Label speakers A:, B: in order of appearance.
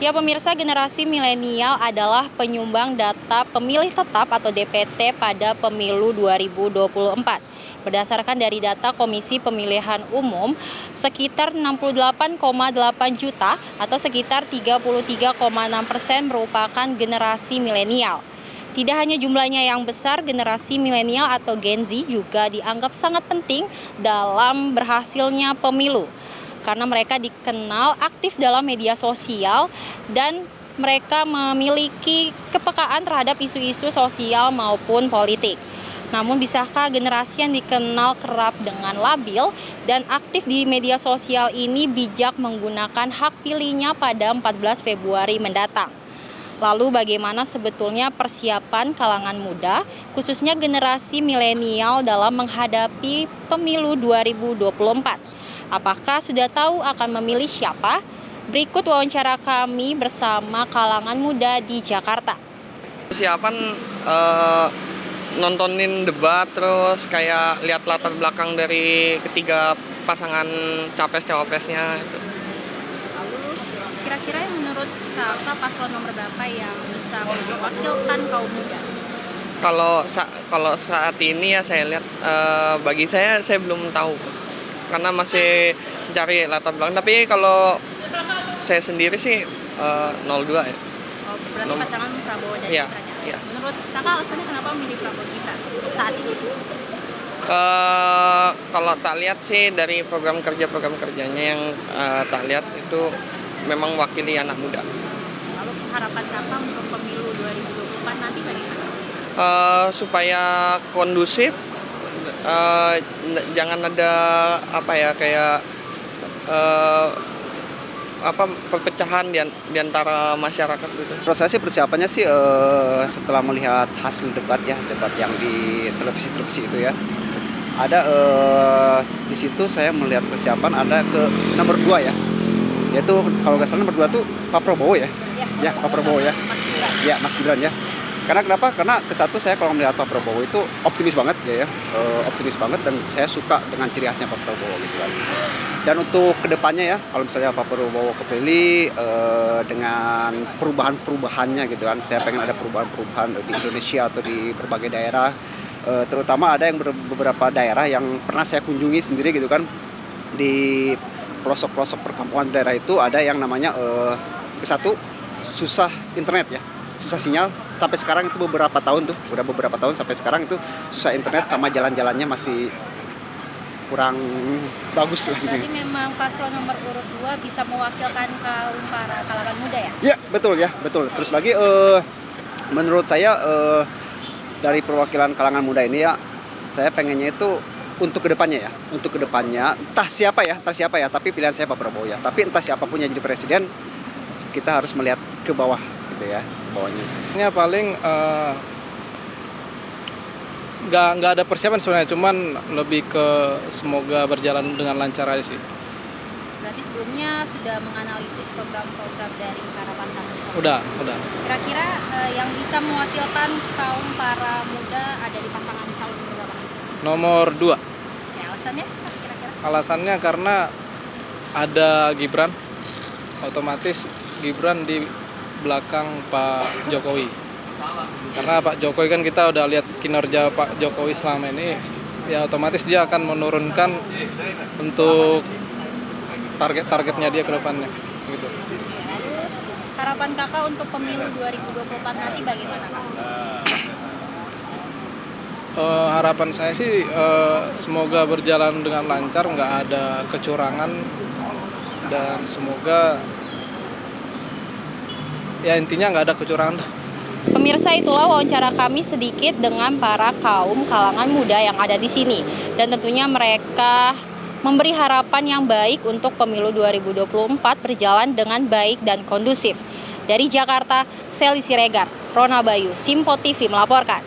A: Ya pemirsa, generasi milenial adalah penyumbang data pemilih tetap atau DPT pada pemilu 2024. Berdasarkan dari data Komisi Pemilihan Umum, sekitar 68,8 juta atau sekitar 33,6% merupakan generasi milenial. Tidak hanya jumlahnya yang besar, generasi milenial atau Gen Z juga dianggap sangat penting dalam berhasilnya pemilu. Karena mereka dikenal aktif dalam media sosial dan mereka memiliki kepekaan terhadap isu-isu sosial maupun politik. Namun bisakah generasi yang dikenal kerap dengan labil dan aktif di media sosial ini bijak menggunakan hak pilihnya pada 14 Februari mendatang? Lalu bagaimana sebetulnya persiapan kalangan muda, khususnya generasi milenial dalam menghadapi pemilu 2024? Apakah sudah tahu akan memilih siapa? Berikut wawancara kami bersama kalangan muda di Jakarta.
B: Persiapan nontonin debat, terus kayak lihat latar belakang dari ketiga pasangan capres-cawapresnya.
A: Lalu kira-kira yang menurut kakak paslon nomor berapa yang bisa mewakilkan kaum muda?
B: Kalau saat ini ya saya lihat, bagi saya belum tahu karena masih cari latar belakang. Tapi kalau saya sendiri sih 02 ya.
A: Oh, berarti pasangan Prabowo dan
B: Iya,
A: Gibranya.
B: iya.
A: Menurut kakak alasannya kenapa memilih Prabowo Gibran saat ini?
B: Kalau tak lihat sih dari program kerjanya yang tak lihat itu memang wakili anak muda.
A: Lalu harapan kakak untuk pemilu 2024 nanti bagaimana?
B: Supaya kondusif, jangan ada perpecahan di antara masyarakat gitu.
C: Menurut saya sih persiapannya sih setelah melihat hasil debat yang di televisi itu ya, ada di situ saya melihat persiapan ada ke nomor 2 ya, yaitu kalau nggak salah nomor 2 tuh Pak Prabowo ya, ya Pak Prabowo ya, ya Mas Gibran ya. Karena kenapa? Karena kesatu saya kalau melihat Pak Prabowo itu optimis banget ya, optimis banget, dan saya suka dengan ciri khasnya Pak Prabowo gitu kan. Dan untuk kedepannya ya, kalau misalnya Pak Prabowo kepilih dengan perubahannya gitu kan, saya pengen ada perubahan di Indonesia atau di berbagai daerah, terutama ada yang beberapa daerah yang pernah saya kunjungi sendiri gitu kan, di pelosok-pelosok perkampungan daerah itu ada yang namanya kesatu susah internet ya. Susah sinyal sampai sekarang itu udah beberapa tahun sampai sekarang itu susah internet, sama jalan-jalannya masih kurang bagus lah gitu.
A: Berarti memang paslon nomor urut 2 bisa mewakilkan para kalangan muda ya?
C: Ya, betul. Terus lagi menurut saya dari perwakilan kalangan muda ini ya, saya pengennya itu untuk kedepannya entah siapa ya, tapi pilihan saya Pak Prabowo ya. Tapi entah siapapun yang jadi presiden, kita harus melihat ke bawah gitu ya, ke bawahnya.
D: Ini paling nggak ada persiapan sebenarnya, cuman lebih ke semoga berjalan dengan lancar aja sih.
A: Berarti sebelumnya sudah menganalisis program-program dari para pasangan?
D: Udah.
A: Kira-kira yang bisa mewakilkan kaum para muda ada di pasangan calon berapa?
D: Nomor 2.
A: Ya, alasannya kira-kira?
D: Alasannya karena ada Gibran, otomatis Gibran di belakang Pak Jokowi. Karena Pak Jokowi kan kita udah lihat kinerja Pak Jokowi selama ini, ya otomatis dia akan menurunkan untuk targetnya dia ke depannya gitu.
A: Lalu harapan kakak untuk pemilu 2024 nanti bagaimana kak?
D: Harapan saya sih semoga berjalan dengan lancar, nggak ada kecurangan, dan semoga ya intinya nggak ada kecurangan.
A: Pemirsa, itulah wawancara kami sedikit dengan para kaum kalangan muda yang ada di sini. Dan tentunya mereka memberi harapan yang baik untuk pemilu 2024 berjalan dengan baik dan kondusif. Dari Jakarta, Sely Siregar, Rona Bayu, Simpo TV melaporkan.